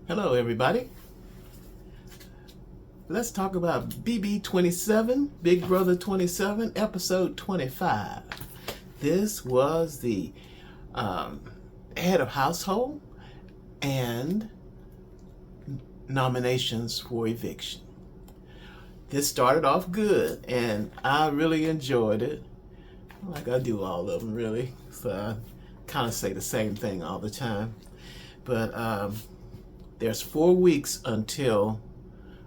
Hello, everybody. Let's talk about BB27, Big Brother 27, episode 25. This was the head of household and nominations for eviction. This started off good, and I really enjoyed it. Like I do all of them, really. So I kind of say the same thing all the time. But there's 4 weeks until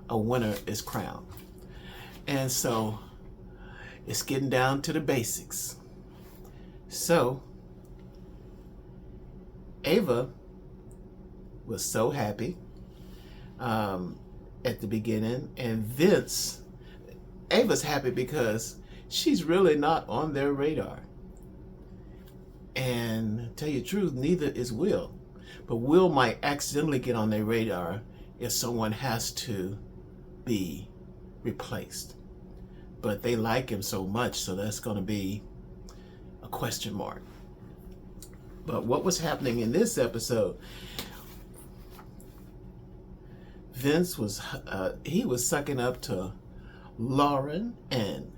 a winner is crowned. And so it's getting down to the basics. So Ava was so happy at the beginning, and Vince, Ava's happy because she's really not on their radar. And tell you the truth, neither is Will. But Will might accidentally get on their radar if someone has to be replaced. But they like him so much, so that's going to be a question mark. But what was happening in this episode, Vince was he was sucking up to Lauren and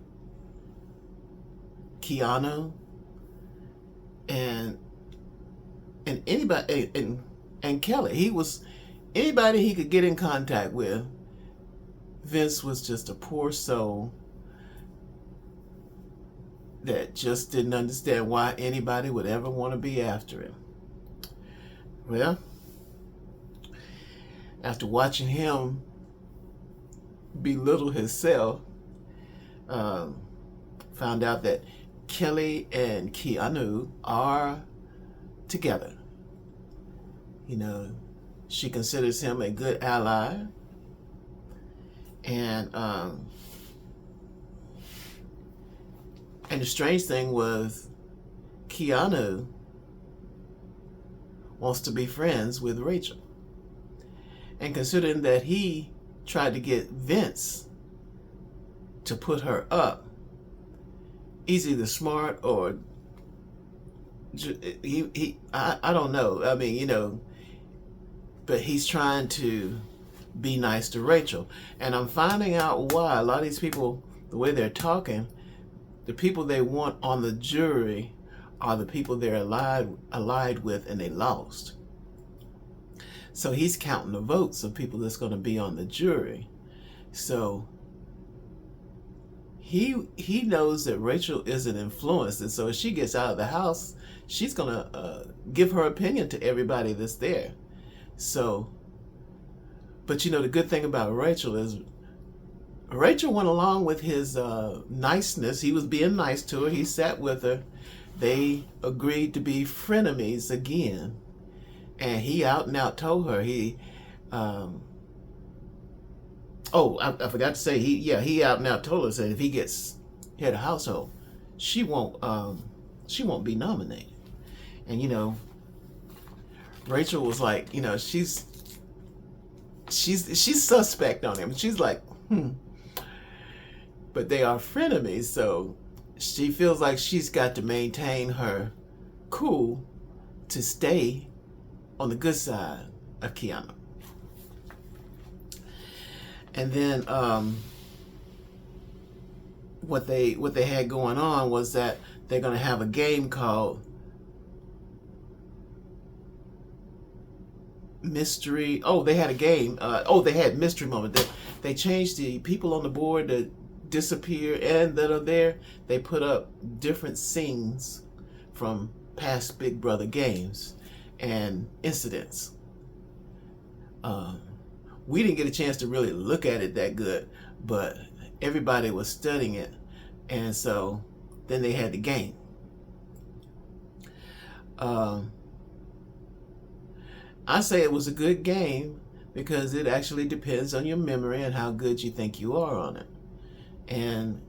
Keanu and anybody and Kelly. He was anybody he could get in contact with. Vince was just a poor soul that just didn't understand why anybody would ever want to be after him. Well, after watching him belittle himself, found out that Kelly and Keanu are together. You know, she considers him a good ally. And the strange thing was Keanu wants to be friends with Rachel. And considering that he tried to get Vince to put her up, he's either smart or I don't know. I mean, you know, but he's trying to be nice to Rachel. And I'm finding out why a lot of these people, the way they're talking, the people they want on the jury are the people they're allied with, and they lost. So he's counting the votes of people that's going to be on the jury. So he knows that Rachel isn't influenced, and so if she gets out of the house, she's going to give her opinion to everybody that's there. So, but you know, the good thing about Rachel is Rachel went along with his niceness. He was being nice to her. He sat with her. They agreed to be frenemies again. And he out and out told her I forgot to say he out and out told her that if he gets head of household, she won't be nominated. And you know, Rachel was like, you know, she's suspect on him. She's like, But they are frenemies, so she feels like she's got to maintain her cool to stay on the good side of Keanu. And then what they had going on was that they're going to have a game called Mystery. Oh, they had a game. They had Mystery Moment. They changed the people on the board that disappear and that are there. They put up different scenes from past Big Brother games and incidents. We didn't get a chance to really look at it that good, but everybody was studying it, and so then they had the game. I say it was a good game because it actually depends on your memory and how good you think you are on it. And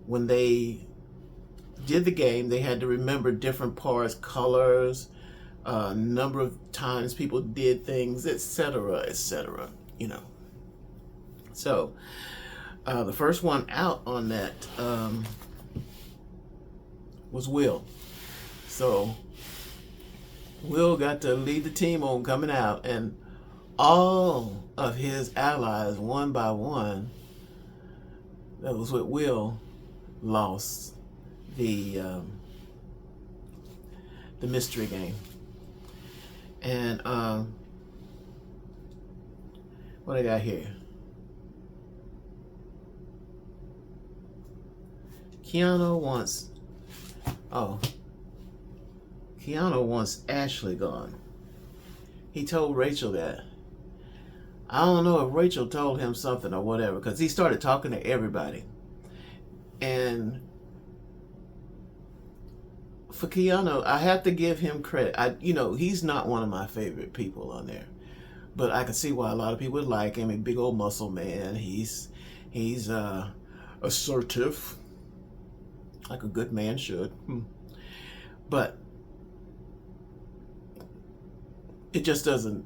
when they did the game, they had to remember different parts, colors, number of times people did things, etc., you know. So the first one out on that was Will. So Will got to lead the team on coming out, and all of his allies, one by one, that was what Will lost the mystery game. And what I got here? Keanu wants Ashley gone. He told Rachel that. I don't know if Rachel told him something or whatever, because he started talking to everybody. And for Keanu, I have to give him credit. He's not one of my favorite people on there, but I can see why a lot of people would like him. A big old muscle man. He's assertive, like a good man should. But it just doesn't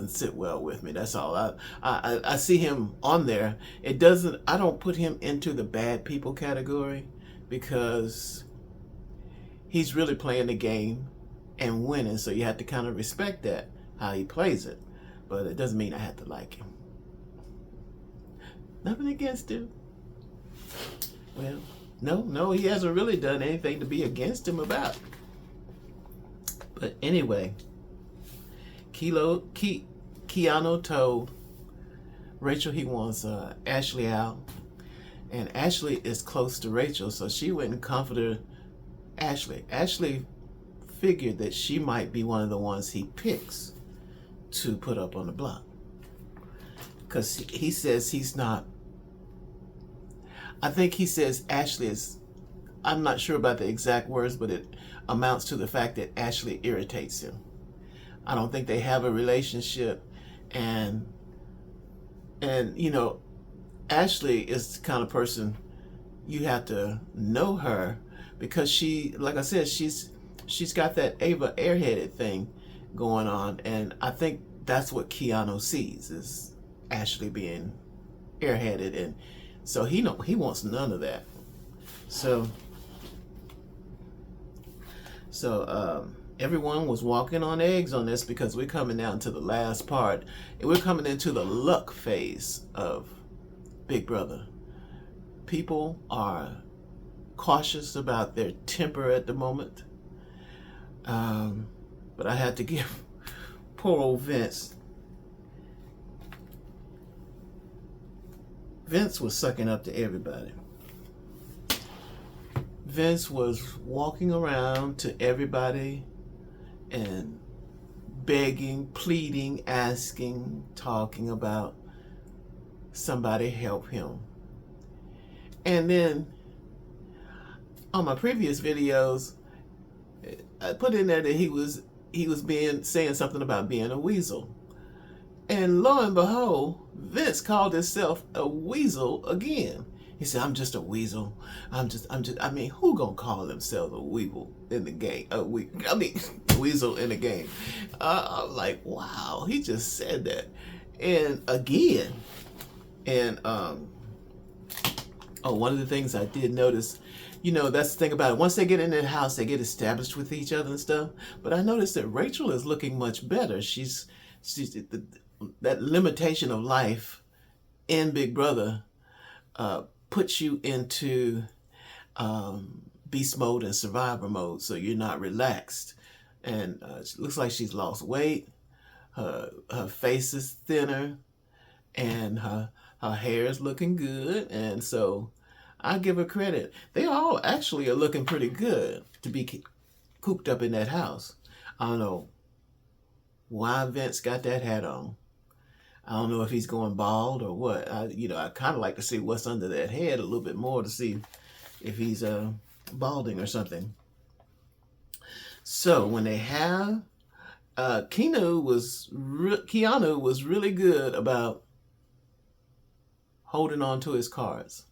sit well with me. That's all. I see him on there. I don't put him into the bad people category, because he's really playing the game and winning, so you have to kind of respect that, how he plays it. But it doesn't mean I have to like him. Nothing against him. Well, no, he hasn't really done anything to be against him about. But anyway, Keanu told Rachel he wants Ashley out, and Ashley is close to Rachel, so she went and comforted Ashley. Ashley figured that she might be one of the ones he picks to put up on the block, because he says he's not. I think he says Ashley is, I'm not sure about the exact words, but it amounts to the fact that Ashley irritates him. I don't think they have a relationship, and Ashley is the kind of person you have to know her, because she, like I said, she's got that Ava airheaded thing going on, and I think that's what Keanu sees, is Ashley being airheaded, and so he wants none of that. So everyone was walking on eggs on this, because we're coming down to the last part. And we're coming into the luck phase of Big Brother. People are cautious about their temper at the moment. But I had to give poor old Vince. Vince was sucking up to everybody. Vince was walking around to everybody and begging, pleading, asking, talking about somebody help him. And then on my previous videos, I put in there that he was saying something about being a weasel. And lo and behold, Vince called himself a weasel again. He said, "I'm just a weasel. I mean, who gonna call themselves a weasel in the game? Weasel in the game." I'm like, wow, he just said that. And again, and one of the things I did notice, that's the thing about it. Once they get in that house, they get established with each other and stuff. But I noticed that Rachel is looking much better. She's that limitation of life in Big Brother puts you into beast mode and survivor mode, so you're not relaxed. And it looks like she's lost weight. Her face is thinner, and her hair is looking good. And so I give her credit. They all actually are looking pretty good to be cooped up in that house. I don't know why Vince got that hat on. I don't know if he's going bald or what. I kind of like to see what's under that head a little bit more, to see if he's balding or something. So when they have Keanu was really good about holding on to his cards.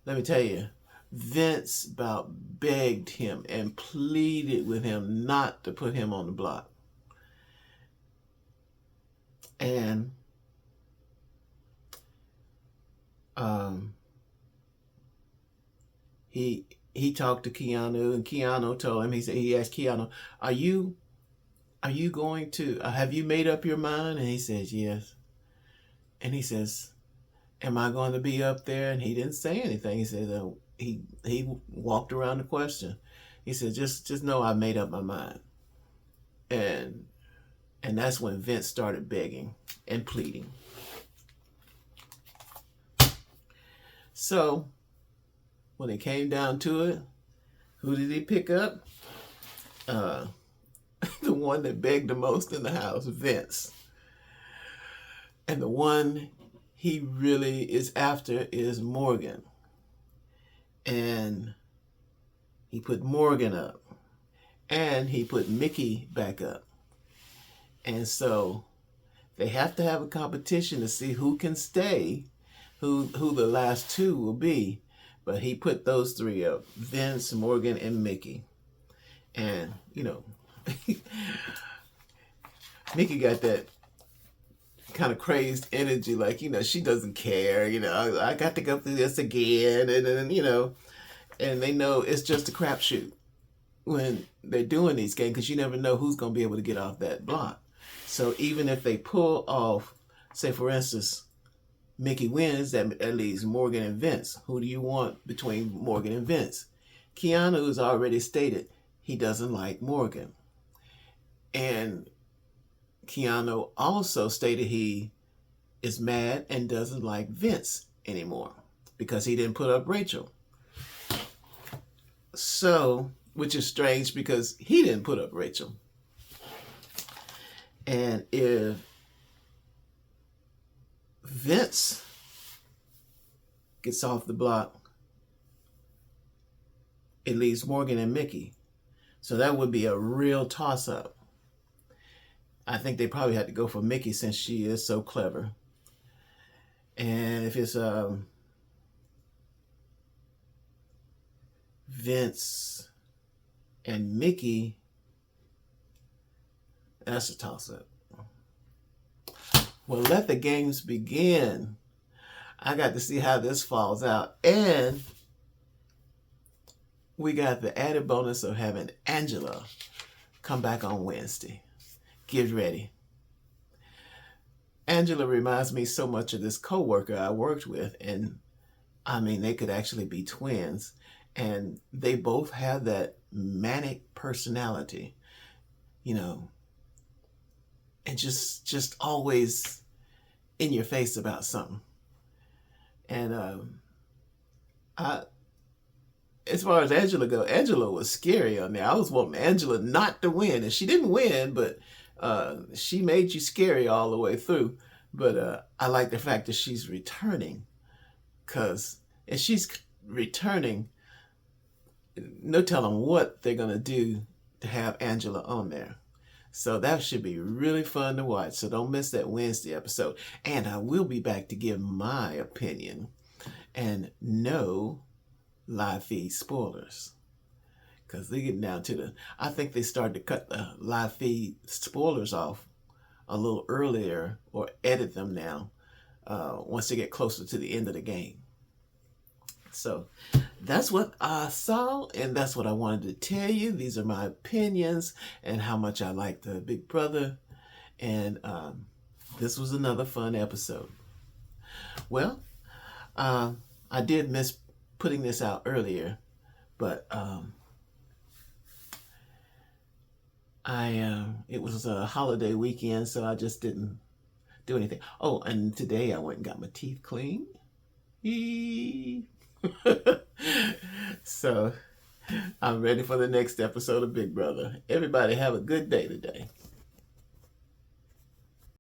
Let me tell you, Vince about begged him and pleaded with him not to put him on the block. And he talked to Keanu, and Keanu told him, he asked Keanu, are you are you going to, have you made up your mind? And he says, yes. And he says, am I going to be up there? And he didn't say anything. He said, he walked around the question. He said, just know I made up my mind. And that's when Vince started begging and pleading. So when it came down to it, who did he pick up? The one that begged the most in the house, Vince. And the one he really is after is Morgan. And he put Morgan up. And he put Mickey back up. And so they have to have a competition to see who can stay, who the last two will be. But he put those three up, Vince, Morgan, and Mickey. And, you know, Mickey got that kind of crazed energy, like, you know, she doesn't care, you know, I got to go through this again. And then, you know, and they know it's just a crapshoot when they're doing these games, because you never know who's going to be able to get off that block. So even if they pull off, say, for instance, Mickey wins, that leaves Morgan and Vince. Who do you want between Morgan and Vince? Keanu has already stated he doesn't like Morgan. And Keanu also stated he is mad and doesn't like Vince anymore because he didn't put up Rachel. So, which is strange because he didn't put up Rachel. And if Vince gets off the block, it leaves Morgan and Mickey. So that would be a real toss-up. I think they probably had to go for Mickey since she is so clever. And if it's Vince and Mickey, that's a toss-up. Well, let the games begin. I got to see how this falls out. And we got the added bonus of having Angela come back on Wednesday. Get ready. Angela reminds me so much of this coworker I worked with. And I mean, they could actually be twins. And they both have that manic personality, you know, and just always in your face about something. And as far as Angela goes, Angela was scary on there. I was wanting Angela not to win, and she didn't win, but she made you scary all the way through. But I like the fact that she's returning, and she's returning, no telling what they're gonna do to have Angela on there. So that should be really fun to watch. So don't miss that Wednesday episode. And I will be back to give my opinion and no live feed spoilers. Because they're getting down to I think they started to cut the live feed spoilers off a little earlier or edit them now once they get closer to the end of the game. So that's what I saw, and that's what I wanted to tell you. These are my opinions and how much I like the Big Brother. And this was another fun episode. Well, I did miss putting this out earlier, but it was a holiday weekend, so I just didn't do anything. Oh, and today I went and got my teeth cleaned. So I'm ready for the next episode of Big Brother. Everybody have a good day today.